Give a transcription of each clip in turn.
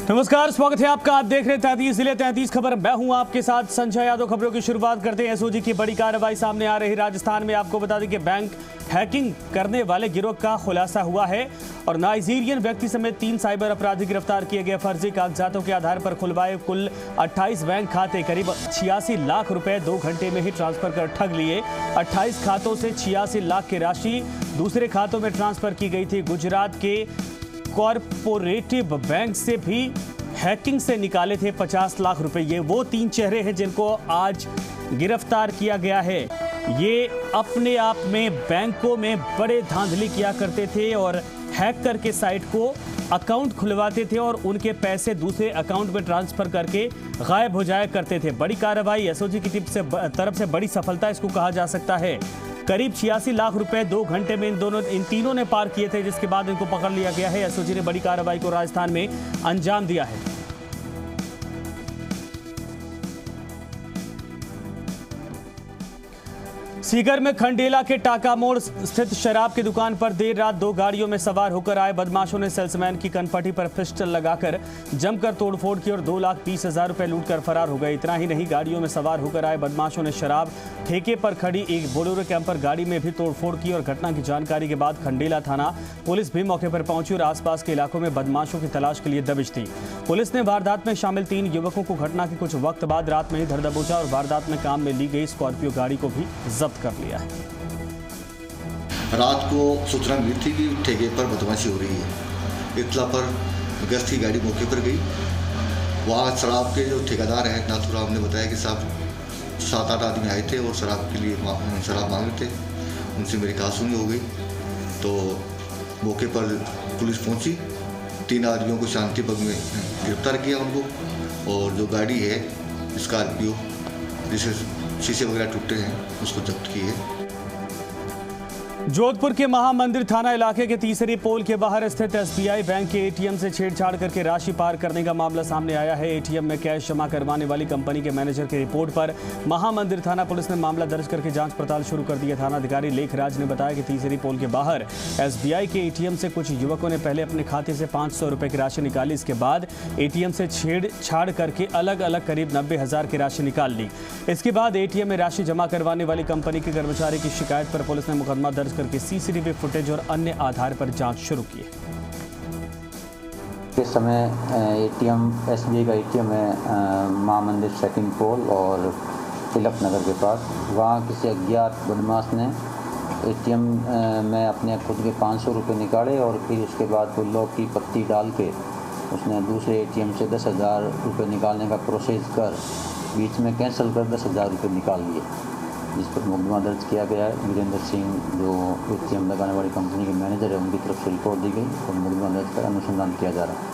नमस्कार, स्वागत है आपका। आप देख रहे हैं 33 जिले 33 खबर। मैं हूं आपके साथ संजय यादव। खबरों की शुरुआत करते हैं। एसओजी की बड़ी कार्रवाई सामने आ रही राजस्थान में। आपको बता दें कि बैंक हैकिंग करने वाले गिरोह का खुलासा हुआ है और नाइजीरियन व्यक्ति समेत 3 साइबर अपराधी गिरफ्तार किए गए। फर्जी कागजातों के आधार पर खुलवाए कुल 28 बैंक खाते करीब 86 लाख रुपए 2 घंटे में ही ट्रांसफर कर ठग लिए। 28 खातों से 86 लाख की राशि दूसरे खातों में ट्रांसफर की गई थी। गुजरात के कॉरपोरेटिव बैंक से भी हैकिंग से निकाले थे 50 लाख रुपए। ये वो 3 चेहरे हैं जिनको आज गिरफ्तार किया गया है। ये अपने आप में बैंकों में बड़े धांधली किया करते थे और हैक करके साइट को अकाउंट खुलवाते थे और उनके पैसे दूसरे अकाउंट में ट्रांसफर करके गायब हो जाया करते थे। बड़ी कार्रवाई एसओजी की तरफ से बड़ी सफलता इसको कहा जा सकता है। करीब 86 लाख रुपए 2 घंटे में इन तीनों ने पार किए थे, जिसके बाद इनको पकड़ लिया गया है। एसओजी ने बड़ी कार्रवाई को राजस्थान में अंजाम दिया है। सीकर में खंडेला के टाका मोड़ स्थित शराब की दुकान पर देर रात 2 गाड़ियों में सवार होकर आए बदमाशों ने सेल्समैन की कनपटी पर पिस्टल लगाकर जमकर तोड़फोड़ की और 2,20,000 रुपए लूटकर फरार हो गए। इतना ही नहीं, गाड़ियों में सवार होकर आए बदमाशों ने शराब ठेके पर खड़ी एक बोलेरो कैंपर गाड़ी में भी तोड़फोड़ की और घटना की जानकारी के बाद खंडेला थाना पुलिस भी मौके पर पहुंची और आसपास के इलाकों में बदमाशों की तलाश के लिए दबिश दी। पुलिस ने वारदात में शामिल 3 युवकों को घटना के कुछ वक्त बाद रात में ही धर दबोचा और वारदात में काम में ली गई स्कॉर्पियो गाड़ी को भी जब्त कर लिया है। रात को सूचना मिली थी कि ठेके पर बदमाशी हो रही है। इतला पर गश्त की गाड़ी मौके पर गई। वहाँ शराब के जो ठेकेदार हैं नाथुराम ने बताया कि साहब 7-8 आदमी आए थे और शराब के लिए शराब मांग रहे थे। उनसे मेरी कहासुनी हो गई तो मौके पर पुलिस पहुंची। 3 आदमियों को शांतिबाग में गिरफ्तार किया उनको, और जो गाड़ी है स्कॉर्पियो जिसे शीशे वगैरह टूटे हैं उसको जब्त की है। जोधपुर के महामंदिर थाना इलाके के तीसरी पोल के बाहर स्थित एसबीआई बैंक के एटीएम से छेड़छाड़ करके राशि पार करने का मामला सामने आया है। एटीएम में कैश जमा करवाने वाली कंपनी के मैनेजर की रिपोर्ट पर महामंदिर थाना पुलिस ने मामला दर्ज करके जांच पड़ताल शुरू कर दी है। थाना अधिकारी लेखराज ने बताया कि तीसरी पोल के बाहर एसबीआई के एटीएम से कुछ युवकों ने पहले अपने खाते से 500 रुपए की राशि निकाली। इसके बाद एटीएम से छेड़छाड़ करके अलग अलग करीब 90,000 की राशि निकाल ली। इसके बाद एटीएम में राशि जमा करवाने वाली कंपनी के कर्मचारी की शिकायत पर पुलिस ने मुकदमा दर्ज करके सीसीटीवी फुटेज और अन्य आधार पर जांच शुरू की है। इस समय एटीएम एसबीआई का एटीएम है महामंदिर सेकंड पोल और तिलक नगर के पास। वहाँ किसी अज्ञात बदमाश ने एटीएम में अपने खुद के 500 रुपये निकाले और फिर उसके बाद वो लॉक की पत्ती डाल के उसने दूसरे एटीएम से 10,000 रुपये निकालने का प्रोसेस कर बीच में कैंसिल कर 10,000 रुपये निकाल लिए, जिस पर मुकदमा दर्ज किया गया है। वीरेंद्र सिंह जो एटीएम लगाने वाली कंपनी के मैनेजर है उनकी तरफ से रिपोर्ट दी गई और मुकदमा दर्ज कर अनुसंधान किया जा रहा है।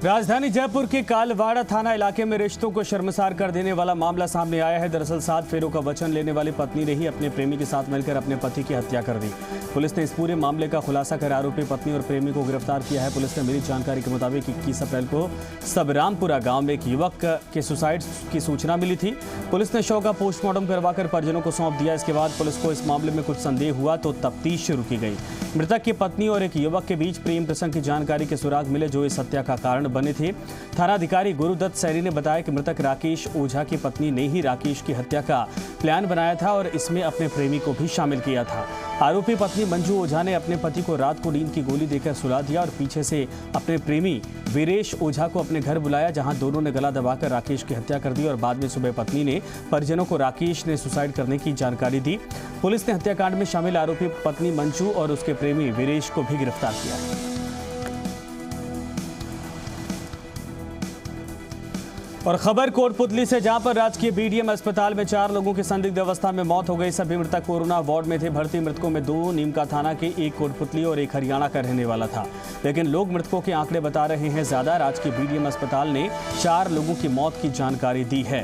राजधानी जयपुर के कालवाड़ा थाना इलाके में रिश्तों को शर्मसार कर देने वाला मामला सामने आया है। दरअसल 7 फेरों का वचन लेने वाली पत्नी ने ही अपने प्रेमी के साथ मिलकर अपने पति की हत्या कर दी। पुलिस ने इस पूरे मामले का खुलासा कर आरोपी पत्नी और प्रेमी को गिरफ्तार किया है। पुलिस ने मिली जानकारी के मुताबिक 21 अप्रैल को सबरामपुरा गांव में एक युवक के सुसाइड की सूचना मिली थी। पुलिस ने शव का पोस्टमार्टम करवाकर परिजनों को सौंप दिया। इसके बाद पुलिस को इस मामले में कुछ संदेह हुआ तो तफ्तीश शुरू की गई। मृतक की पत्नी और एक युवक के बीच प्रेम प्रसंग की जानकारी के सुराग मिले जो इस हत्या का कारण बने थे। थानाधिकारी गुरुदत्त सैनी ने बताया कि मृतक राकेश ओझा की पत्नी ने ही राकेश की हत्या का प्लान बनाया था और इसमें अपने प्रेमी को भी शामिल किया था। आरोपी पत्नी मंजू ओझा ने अपने पति को रात को नींद की गोली देकर सुला दिया और पीछे से अपने प्रेमी वीरेश ओझा को अपने घर बुलाया, जहां दोनों ने गला दबाकर राकेश की हत्या कर दी और बाद में सुबह पत्नी ने परिजनों को राकेश ने सुसाइड करने की जानकारी दी। पुलिस ने हत्याकांड में शामिल आरोपी पत्नी मंजू और उसके प्रेमी वीरेश को भी गिरफ्तार किया है। और खबर कोटपुतली से, जहां पर राजकीय बीडीएम अस्पताल में 4 लोगों की संदिग्ध अवस्था में मौत हो गई। सभी मृतक कोरोना वार्ड में थे। भर्ती मृतकों में 2 नीमका थाना के, 1 कोटपुतली और 1 हरियाणा का रहने वाला था, लेकिन लोग मृतकों के आंकड़े बता रहे हैं ज्यादा। राजकीय बीडीएम अस्पताल ने 4 लोगों की मौत की जानकारी दी है।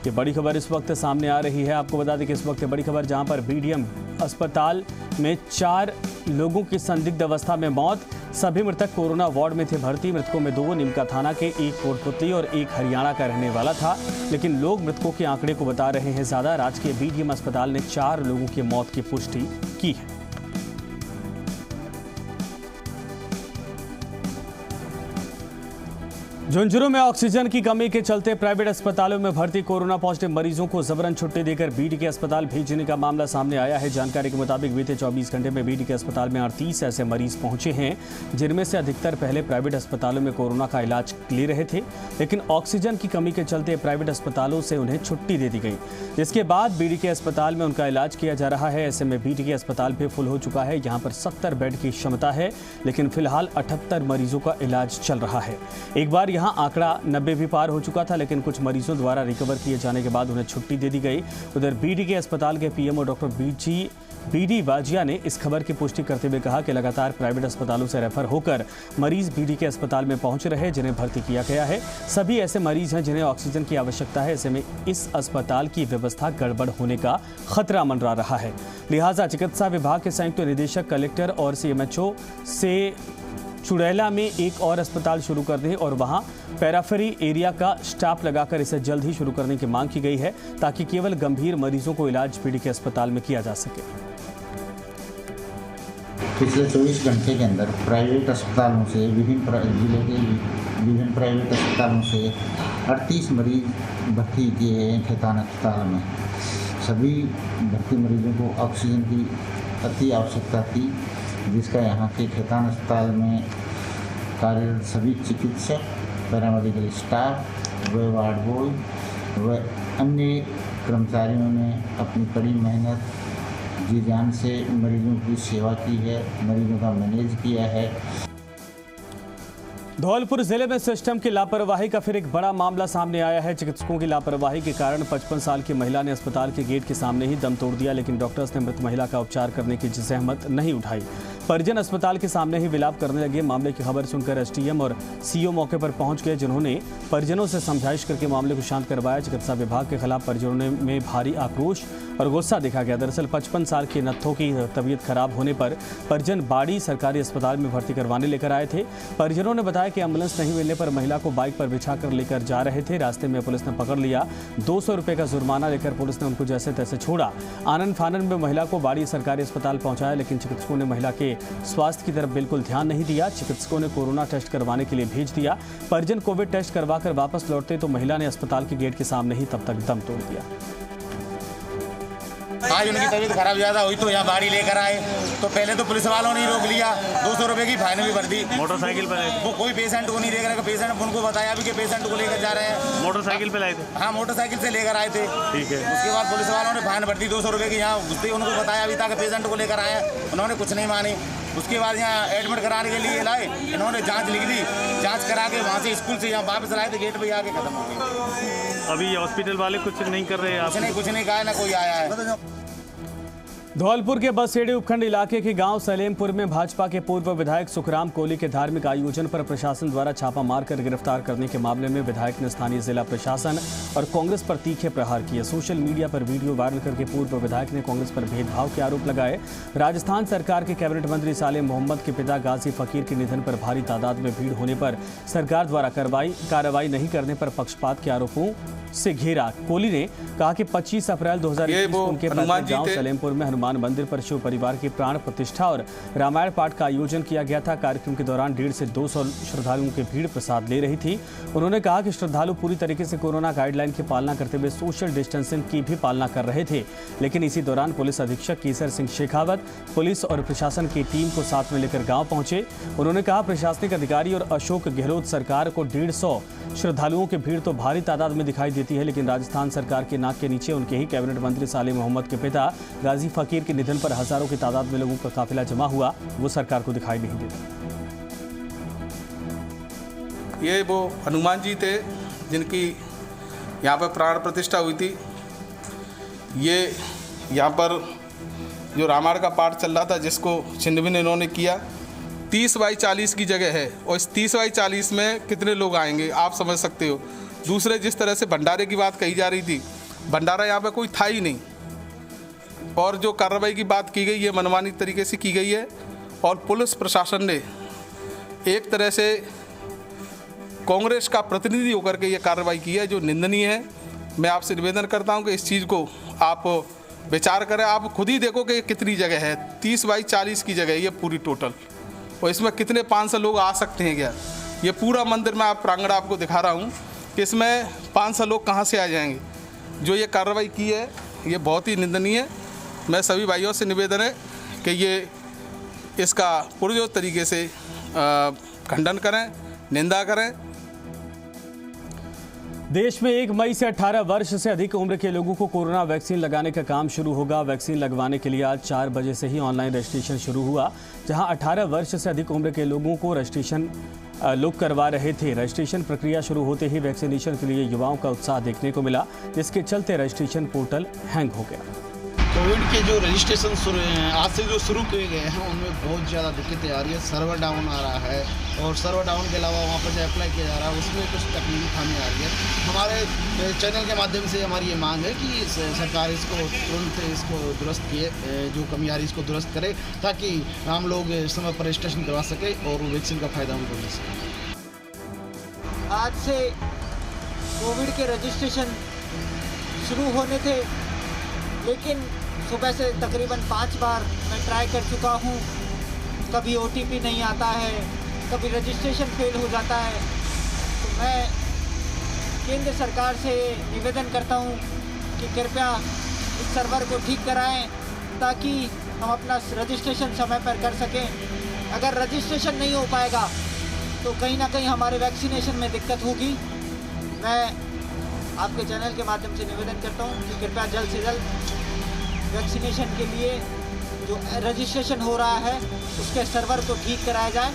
ये बड़ी खबर इस वक्त सामने आ रही है। आपको बता दें कि इस वक्त बड़ी खबर, जहां पर बीडीएम अस्पताल में 4 लोगों की संदिग्ध अवस्था में मौत। सभी मृतक कोरोना वार्ड में थे भर्ती। मृतकों में 2 नीमका थाना के, 1 कोटपुतली और 1 हरियाणा का रहने वाला था, लेकिन लोग मृतकों के आंकड़े को बता रहे हैं ज्यादा। राजकीय बीडीएम अस्पताल ने 4 लोगों की मौत की पुष्टि की है। झुंझुनू में ऑक्सीजन की कमी के चलते प्राइवेट अस्पतालों में भर्ती कोरोना पॉजिटिव मरीजों को जबरन छुट्टी देकर बीडी के अस्पताल भेजने का मामला सामने आया है। जानकारी के मुताबिक बीते 24 घंटे में बीडी के अस्पताल में 38 ऐसे मरीज पहुंचे हैं, जिनमें से अधिकतर पहले प्राइवेट अस्पतालों में कोरोना का इलाज ले रहे थे, लेकिन ऑक्सीजन की कमी के चलते प्राइवेट अस्पतालों से उन्हें छुट्टी दे दी गई, जिसके बाद बीडी के अस्पताल में उनका इलाज किया जा रहा है। ऐसे में बीडी के अस्पताल भी फुल हो चुका है। यहाँ पर 70 बेड की क्षमता है, लेकिन फिलहाल 78 मरीजों का इलाज चल रहा है। एक बार यहाँ आंकड़ा 90 भी पार हो चुका था, लेकिन कुछ मरीजों द्वारा रिकवर किए जाने के बाद उन्हें छुट्टी दे दी गई। उधर बीडी के अस्पताल के पीएमओ डॉक्टर बीडी वाजिया ने इस खबर की पुष्टि करते हुए कहा कि लगातार प्राइवेट अस्पतालों से रेफर होकर मरीज बीडी के अस्पताल में पहुंच रहे हैं, जिन्हें भर्ती किया गया है। सभी ऐसे मरीज हैं जिन्हें ऑक्सीजन की आवश्यकता है। ऐसे में इस अस्पताल की व्यवस्था गड़बड़ होने का खतरा मंडरा रहा है। लिहाजा चिकित्सा विभाग के संयुक्त निदेशक, कलेक्टर और सीएमएचओ से चुड़ैला में एक और अस्पताल शुरू करने और वहां पैराफेरी एरिया का स्टाफ लगाकर इसे जल्द ही शुरू करने की मांग की गई है, ताकि केवल गंभीर मरीजों को इलाज बीडी के अस्पताल में किया जा सके। पिछले 24 घंटे के अंदर प्राइवेट अस्पतालों से जिले के विभिन्न प्राइवेट अस्पतालों से 38 मरीज भर्ती किए हैं खेतान अस्पताल में। सभी भर्ती मरीजों को ऑक्सीजन की अति आवश्यकता थी, जिसका यहाँ के खेतान अस्पताल में कार्यरत सभी चिकित्सक, पैरामेडिकल स्टाफ व वार्ड बॉय व अन्य कर्मचारियों ने अपनी कड़ी मेहनत जी जान से मरीजों की सेवा की है, मरीजों का मैनेज किया है। धौलपुर जिले में सिस्टम की लापरवाही का फिर एक बड़ा मामला सामने आया है। चिकित्सकों की लापरवाही के कारण 55 साल की महिला ने अस्पताल के गेट के सामने ही दम तोड़ दिया, लेकिन डॉक्टर्स ने मृत महिला का उपचार करने की जहमत नहीं उठाई। परिजन अस्पताल के सामने ही विलाप करने लगे। मामले की खबर सुनकर एसडीएम और सीओ मौके पर पहुंच गए, जिन्होंने परिजनों से समझाइश करके मामले को शांत करवाया। चिकित्सा विभाग के खिलाफ परिजनों में भारी आक्रोश और गुस्सा देखा गया। दरअसल 55 साल के नत्थों की तबीयत खराब होने पर परिजन बाड़ी सरकारी अस्पताल में भर्ती करवाने लेकर आए थे। परिजनों ने बताया कि एम्बुलेंस नहीं मिलने पर महिला को बाइक पर बिछाकर लेकर जा रहे थे। रास्ते में पुलिस ने पकड़ लिया। 200 रुपये का जुर्माना लेकर पुलिस ने उनको जैसे तैसे छोड़ा। आनन फानन में महिला को बाड़ी सरकारी अस्पताल पहुंचाया, लेकिन चिकित्सकों ने महिला के स्वास्थ्य की तरफ बिल्कुल ध्यान नहीं दिया। चिकित्सकों ने कोरोना टेस्ट करवाने के लिए भेज दिया। परिजन कोविड टेस्ट करवाकर वापस लौटते तो महिला ने अस्पताल के गेट के सामने ही तब तक दम तोड़ दिया। आज उनकी तबीयत खराब ज़्यादा हुई तो यहाँ बाड़ी लेकर आए, तो पहले तो पुलिस वालों ने रोक लिया, 200 रुपये की फाइन भी भर दी। मोटरसाइकिल पे लाए थे? वो कोई पेशेंट को नहीं देख रहा, पेशेंट उनको बताया भी कि पेशेंट को लेकर जा रहे हैं। मोटरसाइकिल पे लाए थे? हाँ, मोटरसाइकिल से लेकर आए थे। ठीक है। उसके बाद पुलिस वालों ने फाइन भर दी 200 रुपये की। यहाँ घुसते उनको बताया भी था कि पेशेंट को लेकर आए, उन्होंने कुछ नहीं मानी। उसके बाद यहाँ एडमिट कराने के लिए लाए, इन्होंने जाँच लिख दी। जाँच करा के वहाँ से स्कूल से यहाँ वापस लाए थे, गेट पर आके खत्म हो गई। अभी हॉस्पिटल वाले कुछ नहीं कर रहे हैं? कुछ नहीं कहा, ना कोई आया है। धौलपुर के बसेड़ी उपखंड इलाके के गांव सलेमपुर में भाजपा के पूर्व विधायक सुखराम कोहली के धार्मिक आयोजन पर प्रशासन द्वारा छापा मारकर गिरफ्तार करने के मामले में विधायक ने स्थानीय जिला प्रशासन और कांग्रेस पर तीखे प्रहार किए। सोशल मीडिया पर वीडियो वायरल करके पूर्व विधायक ने कांग्रेस पर भेदभाव के आरोप लगाए। राजस्थान सरकार के कैबिनेट मंत्री सालेम मोहम्मद के पिता गाजी फकीर के निधन पर भारी तादाद में भीड़ होने पर सरकार द्वारा कार्रवाई नहीं करने पर पक्षपात के आरोपों से घेरा। कोहली ने कहा कि 25 अप्रैल 2021 को उनके पैतृक गांव सलेमपुर में हनुमान मंदिर पर शिव परिवार की प्राण प्रतिष्ठा और रामायण पाठ का आयोजन किया गया था। कार्यक्रम के दौरान 150 से 200 श्रद्धालुओं की भीड़ प्रसाद ले रही थी। उन्होंने कहा कि श्रद्धालु पूरी तरीके से कोरोना गाइडलाइन की पालना करते हुए सोशल डिस्टेंसिंग की भी पालना कर रहे थे, लेकिन इसी दौरान पुलिस अधीक्षक केसर सिंह शेखावत पुलिस और प्रशासन की टीम को साथ में लेकर गाँव पहुंचे। उन्होंने कहा प्रशासनिक अधिकारी और अशोक गहलोत सरकार को 150 श्रद्धालुओं की भीड़ तो भारी तादाद में दिखाई देती है, लेकिन राजस्थान सरकार के नाक के नीचे उनके ही कैबिनेट मंत्री सालेम मोहम्मद के पिता गाजी फकीर के निधन पर हजारों की तादाद में लोगों का काफिला जमा हुआ, वो सरकार को दिखाई नहीं देता। ये वो हनुमान जी थे जिनकी यहाँ पर प्राण प्रतिष्ठा हुई थी। ये यहाँ पर जो रामायण का पाठ चल रहा था, जिसको छिन्न-भिन्न इन्होंने किया, 30/40 की जगह है, और इस 30/40 में कितने लोग आएंगे आप समझ सकते हो। दूसरे, जिस तरह से भंडारे की बात कही जा रही थी, भंडारा यहाँ पे कोई था ही नहीं, और जो कार्रवाई की बात की गई ये मनमानी तरीके से की गई है, और पुलिस प्रशासन ने एक तरह से कांग्रेस का प्रतिनिधि होकर के ये कार्रवाई की है, जो निंदनीय है। मैं आपसे निवेदन करता हूँ कि इस चीज़ को आप विचार करें। आप खुद ही देखो कि कितनी जगह है, 30/40 की जगह है ये पूरी टोटल, और इसमें कितने 500 लोग आ सकते हैं क्या? ये पूरा मंदिर में आप प्रांगण आपको दिखा रहा हूँ कि इसमें 500 लोग कहाँ से आ जाएंगे। जो ये कार्रवाई की है ये बहुत ही निंदनीय है। मैं सभी भाइयों से निवेदन है कि ये इसका पुरजोर तरीके से खंडन करें, निंदा करें। देश में 1 मई से 18 वर्ष से अधिक उम्र के लोगों को कोरोना वैक्सीन लगाने का काम शुरू होगा। वैक्सीन लगवाने के लिए आज 4 बजे से ही ऑनलाइन रजिस्ट्रेशन शुरू हुआ, जहां 18 वर्ष से अधिक उम्र के लोगों को रजिस्ट्रेशन लोग करवा रहे थे। रजिस्ट्रेशन प्रक्रिया शुरू होते ही वैक्सीनेशन के लिए युवाओं का उत्साह देखने को मिला, जिसके चलते रजिस्ट्रेशन पोर्टल हैंग हो गया। कोविड के जो रजिस्ट्रेशन आज से जो शुरू किए गए हैं उनमें बहुत ज़्यादा दिक्कतें आ रही है। सर्वर डाउन आ रहा है और सर्वर डाउन के अलावा वहाँ पर जो अप्लाई किया जा रहा है उसमें कुछ तकनीकी खामी आ रही है। हमारे चैनल के माध्यम से हमारी ये मांग है कि सरकार इसको तुरंत इसको दुरुस्त किए, जो कमी आ रही है इसको दुरुस्त करे, ताकि हम लोग समय पर रजिस्ट्रेशन करवा सकें और वैक्सीन का फ़ायदा उनको मिल सके। आज से कोविड के रजिस्ट्रेशन शुरू होने थे, लेकिन सुबह से तकरीबन 5 बार मैं ट्राई कर चुका हूँ। कभी OTP नहीं आता है, कभी रजिस्ट्रेशन फेल हो जाता है। तो मैं केंद्र सरकार से निवेदन करता हूँ कि कृपया इस सर्वर को ठीक कराएं, ताकि हम अपना रजिस्ट्रेशन समय पर कर सकें। अगर रजिस्ट्रेशन नहीं हो पाएगा तो कहीं ना कहीं हमारे वैक्सीनेशन में दिक्कत होगी। मैं आपके चैनल के माध्यम से निवेदन करता हूँ कि कृपया जल्द से जल्द वैक्सीनेशन के लिए जो रजिस्ट्रेशन हो रहा है उसके सर्वर को ठीक कराया जाए।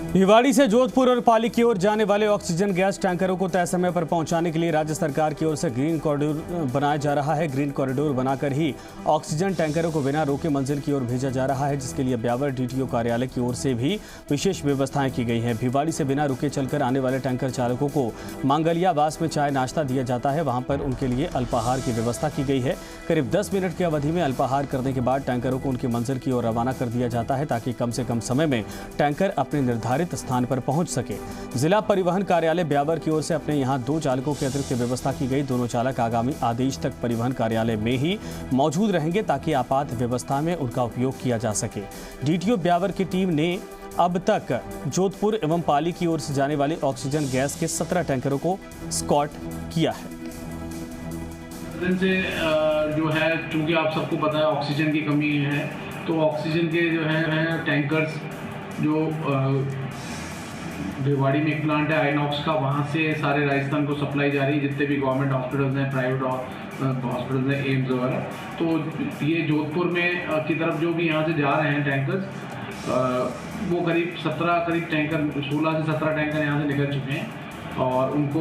भिवाड़ी से जोधपुर और पाली की ओर जाने वाले ऑक्सीजन गैस टैंकरों को तय समय पर पहुंचाने के लिए राज्य सरकार की ओर से ग्रीन कॉरिडोर बनाया जा रहा है। ग्रीन कॉरिडोर बनाकर ही ऑक्सीजन टैंकरों को बिना रोके मंजिल की ओर भेजा जा रहा है, जिसके लिए ब्यावर DTO कार्यालय की ओर से भी विशेष व्यवस्थाएं की गई हैं। भिवाड़ी से बिना रुके चलकर आने वाले टैंकर चालकों को मांगलियावास में चाय नाश्ता दिया जाता है। वहां पर उनके लिए अल्पाहार की व्यवस्था की गई है। करीब 10 मिनट की अवधि में अल्पाहार करने के बाद टैंकरों को उनकी मंजिल की ओर रवाना कर दिया जाता है, ताकि कम से कम समय में टैंकर अपने निर्धारित स्थान पर पहुंच सके। जिला परिवहन कार्यालय ब्यावर की ओर से अपने यहां 2 चालकों की अतिरिक्त व्यवस्था की गई। दोनों चालक आगामी आदेश तक परिवहन कार्यालय में ही मौजूद रहेंगे, ताकि आपात व्यवस्था में उनका उपयोग किया जा सके। DTO ब्यावर की टीम ने अब तक जोधपुर एवं पाली की ओर से जाने वाले ऑक्सीजन गैस के 17 टैंकरों को स्कॉट किया है। से जो है, चूँकि आप सबको पता है ऑक्सीजन की कमी है, तो ऑक्सीजन के जो है टैंकर्स जो भिवाड़ी में एक प्लांट है आइनॉक्स का, वहाँ से सारे राजस्थान को सप्लाई जा रही है, जितने भी गवर्नमेंट हॉस्पिटल्स हैं, प्राइवेट हॉस्पिटल्स हैं, एम्स वगैरह। तो ये जोधपुर में की तरफ जो भी यहाँ से जा रहे हैं टैंकर्स, वो करीब 16 से 17 टैंकर यहाँ से निकल चुके हैं और उनको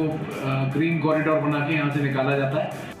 ग्रीन कॉरिडोर बना के यहाँ से निकाला जाता है।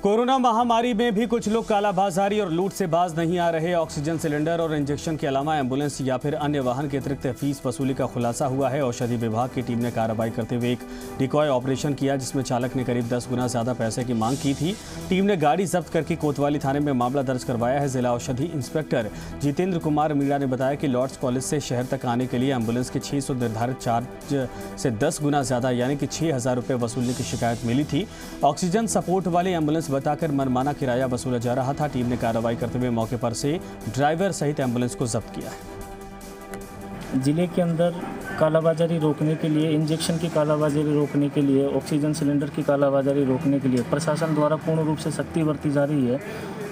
कोरोना महामारी में भी कुछ लोग कालाबाजारी और लूट से बाज नहीं आ रहे। ऑक्सीजन सिलेंडर और इंजेक्शन के अलावा एम्बुलेंस या फिर अन्य वाहन के अतिरिक्त फीस वसूली का खुलासा हुआ है। औषधि विभाग की टीम ने कार्रवाई करते हुए एक डिकॉय ऑपरेशन किया, जिसमें चालक ने करीब 10 गुना ज्यादा पैसे की मांग की थी। टीम ने गाड़ी जब्त करके कोतवाली थाने में मामला दर्ज करवाया है। जिला औषधि इंस्पेक्टर जितेंद्र कुमार मीणा ने बताया कि लॉर्ड्स कॉलेज से शहर तक आने के लिए एम्बुलेंस के 600 निर्धारित चार्ज से 10 गुना ज्यादा यानी कि 6,000 रुपये वसूलने की शिकायत मिली थी। ऑक्सीजन सपोर्ट वाली एम्बुलेंस बताकर मनमाना किराया वसूला जा रहा था। टीम ने कार्रवाई करते हुए मौके पर से ड्राइवर सहित एम्बुलेंस को जब्त किया है। जिले के अंदर कालाबाजारी रोकने के लिए, इंजेक्शन की कालाबाजारी रोकने के लिए, ऑक्सीजन सिलेंडर की कालाबाजारी रोकने के लिए प्रशासन द्वारा पूर्ण रूप से सख्ती बरती जा रही है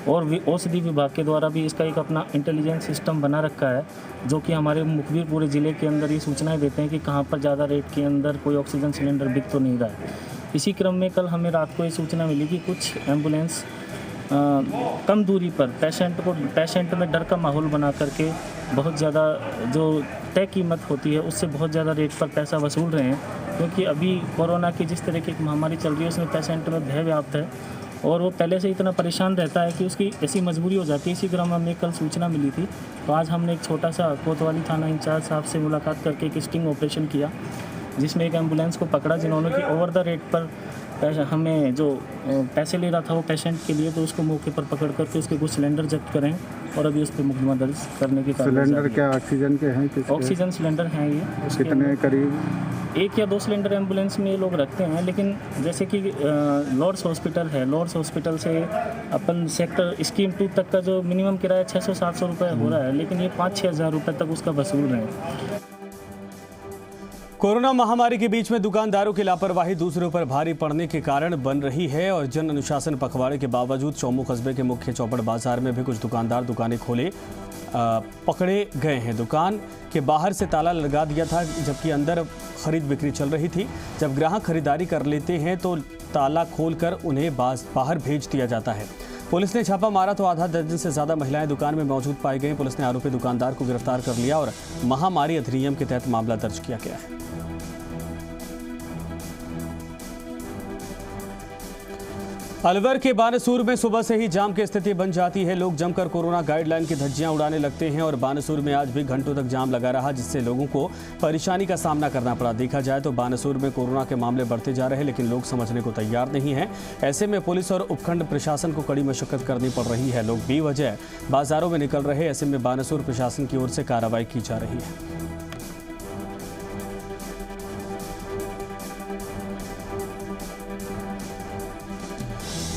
और औषधि विभाग के द्वारा भी इसका एक अपना इंटेलिजेंस सिस्टम बना रखा है, जो कि हमारे मुखबिर पूरे ज़िले के अंदर ये सूचनाएं देते हैं कि कहाँ पर ज़्यादा रेट के अंदर कोई ऑक्सीजन सिलेंडर बिक तो नहीं रहा है। इसी क्रम में कल हमें रात को ये सूचना मिली कि कुछ एम्बुलेंस कम दूरी पर पेशेंट में डर का माहौल बना करके बहुत ज़्यादा जो तय कीमत होती है उससे बहुत ज़्यादा रेट पर पैसा वसूल रहे हैं, क्योंकि अभी कोरोना की जिस तरह की महामारी चल रही है उसमें पेशेंट में भय व्याप्त है और वो पहले से इतना परेशान रहता है कि उसकी ऐसी मजबूरी हो जाती है। इसी क्रम में हमें कल सूचना मिली थी, तो आज हमने एक छोटा सा कोतवाली थाना इंचार्ज साहब से मुलाकात करके एक स्टिंग ऑपरेशन किया, जिसमें एक एम्बुलेंस को पकड़ा जिन्होंने कि ओवर द रेट पर हमें जो पैसे ले रहा था वो पेशेंट के लिए, तो उसको मौके पर पकड़ करके उसके कुछ सिलेंडर जब्त करें और अभी उस पर मुकदमा दर्ज करने की सिलेंडर क्या ऑक्सीजन के हैं? ऑक्सीजन सिलेंडर हैं ये। कितने करीब? 1 या 2 सिलेंडर एम्बुलेंस में ये लोग रखते हैं, लेकिन जैसे कि लॉर्ड्स हॉस्पिटल है, लॉर्ड्स हॉस्पिटल से अपन सेक्टर स्कीम 2 तक का जो मिनिमम किराया 600-700 रुपये हो रहा है, लेकिन ये 5-6 हज़ार रुपये तक उसका वसूल रहे हैं। कोरोना महामारी के बीच में दुकानदारों की लापरवाही दूसरों पर भारी पड़ने के कारण बन रही है और जन अनुशासन पखवाड़े के बावजूद चौमू कस्बे के मुख्य चौपड़ बाजार में भी कुछ दुकानदार दुकानें खोले पकड़े गए हैं। दुकान के बाहर से ताला लगा दिया था, जबकि अंदर खरीद बिक्री चल रही थी। जब ग्राहक खरीदारी कर लेते हैं तो ताला खोलकर उन्हें बाहर भेज दिया जाता है। पुलिस ने छापा मारा तो आधा दर्जन से ज़्यादा महिलाएं दुकान में मौजूद पाई गई। पुलिस ने आरोपी दुकानदार को गिरफ्तार कर लिया और महामारी अधिनियम के तहत मामला दर्ज किया गया है। अलवर के बानसूर में सुबह से ही जाम की स्थिति बन जाती है। लोग जमकर कोरोना गाइडलाइन की धज्जियां उड़ाने लगते हैं और बानसूर में आज भी घंटों तक जाम लगा रहा, जिससे लोगों को परेशानी का सामना करना पड़ा। देखा जाए तो बानसूर में कोरोना के मामले बढ़ते जा रहे हैं, लेकिन लोग समझने को तैयार नहीं हैं। ऐसे में पुलिस और उपखंड प्रशासन को कड़ी मशक्कत करनी पड़ रही है। लोग बेवजह बाजारों में निकल रहे, ऐसे में बानसूर प्रशासन की ओर से कार्रवाई की जा रही है।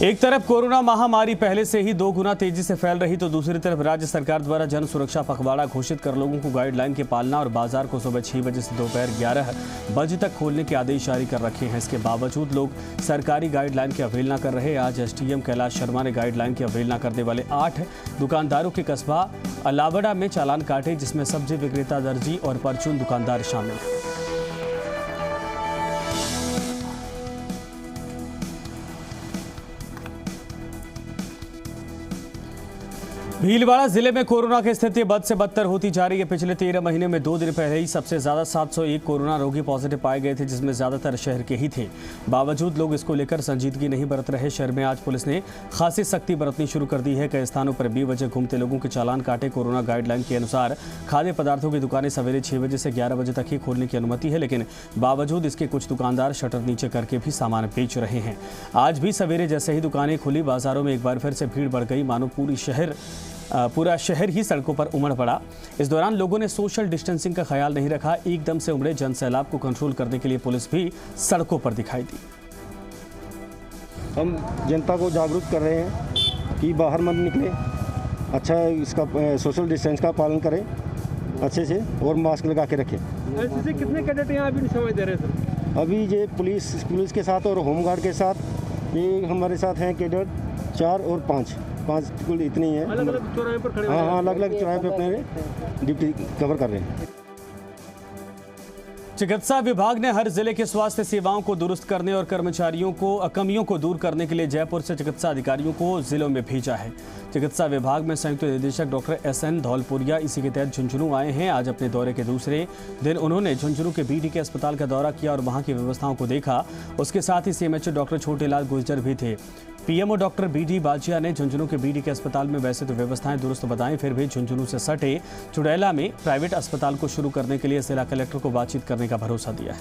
एक तरफ कोरोना महामारी पहले से ही 2 गुना तेजी से फैल रही, तो दूसरी तरफ राज्य सरकार द्वारा जन सुरक्षा पखवाड़ा घोषित कर लोगों को गाइडलाइन की पालना और बाजार को सुबह 6 बजे से दोपहर 11 बजे तक खोलने के आदेश जारी कर रखे हैं। इसके बावजूद लोग सरकारी गाइडलाइन की अवहेलना कर रहे हैं। आज एसडीएम कैलाश शर्मा ने गाइडलाइन की अवहेलना करने वाले 8 दुकानदारों के कस्बा अलावड़ा में चालान काटे, जिसमें सब्जी विक्रेता, दर्जी और परचून दुकानदार शामिल हैं। भीलवाड़ा जिले में कोरोना की स्थिति बद से बदतर होती जा रही है। पिछले 13 महीने में 2 दिन पहले ही सबसे ज्यादा 701 कोरोना रोगी पॉजिटिव पाए गए थे, जिसमें ज्यादातर शहर के ही थे। बावजूद लोग इसको लेकर संजीदगी नहीं बरत रहे। शहर में आज पुलिस ने खासी सख्ती बरतनी शुरू कर दी है। कई स्थानों पर बेवजह घूमते लोगों के चालान काटे। कोरोना गाइडलाइन के अनुसार खाद्य पदार्थों की दुकानें सवेरे 6 बजे से 11 बजे तक ही खोलने की अनुमति है, लेकिन बावजूद इसके कुछ दुकानदार शटर नीचे करके भी सामान बेच रहे हैं। आज भी सवेरे जैसे ही दुकानें खुली, बाजारों में एक बार फिर से भीड़ बढ़ गई, मानो पूरा शहर ही सड़कों पर उमड़ पड़ा। इस दौरान लोगों ने सोशल डिस्टेंसिंग का ख्याल नहीं रखा। एकदम से उमड़े जनसैलाब को कंट्रोल करने के लिए पुलिस भी सड़कों पर दिखाई दी। हम जनता को जागरूक कर रहे हैं कि बाहर मत निकले, अच्छा इसका सोशल डिस्टेंस का पालन करें अच्छे से और मास्क लगा के रखें। ऐसे कितने कैडेट यहाँ अभी समय दे रहे हैं सर? अभी ये पुलिस के साथ और होमगार्ड के साथ ये हमारे साथ हैं कैडेट 4 और 5 कुल इतने ही हैं। अलग-अलग चौराहे पर खड़े हैं। हाँ, अलग-अलग चौराहे पर अपने ड्यूटी कवर कर रहे हैं। चिकित्सा विभाग ने हर जिले के स्वास्थ्य सेवाओं को दुरुस्त करने और कर्मचारियों को कमियों को दूर करने के लिए जयपुर से चिकित्सा अधिकारियों को जिलों में भेजा है। चिकित्सा विभाग में संयुक्त निदेशक डॉक्टर SN धौलपुरिया इसी के तहत झुंझुनू आए हैं। आज अपने दौरे के दूसरे दिन उन्होंने झुंझुनू के BD के अस्पताल का दौरा किया और वहां की व्यवस्थाओं को देखा। उसके साथ ही CMHO डॉक्टर छोटेलाल गुर्जर भी थे। PMO डॉक्टर BD बाजिया ने झुंझुनू के BD के अस्पताल में वैसे तो व्यवस्थाएं दुरुस्त बताई, फिर भी झुंझुनू से सटे चुड़ैला में प्राइवेट अस्पताल को शुरू करने के लिए जिला कलेक्टर को बातचीत करने का भरोसा दिया है।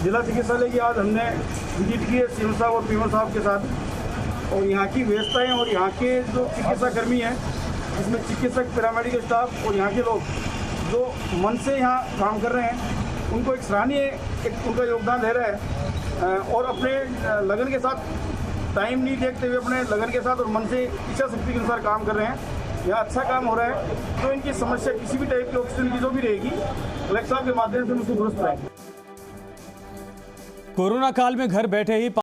जिला चिकित्सालय की आज हमने विजिट की है CM साहब और PMO साहब के साथ, और यहाँ की व्यवस्थाएं और यहाँ के जो चिकित्सा कर्मी हैं, जिसमें चिकित्सक, पैरामेडिकल स्टाफ और यहाँ के लोग जो मन से यहाँ काम कर रहे हैं, उनको एक सराहनीय उनका योगदान दे रहा है और अपने लगन के साथ, टाइम नहीं देखते हुए अपने लगन के साथ और मन से इच्छा शक्ति के अनुसार काम कर रहे हैं। यहाँ अच्छा काम हो रहा है। तो इनकी समस्या किसी भी टाइप की ऑक्सीजन की जो भी रहेगी, कलेक्टर साहब के माध्यम से उसको दुरुस्त रहेगी। कोरोना काल में घर बैठे ही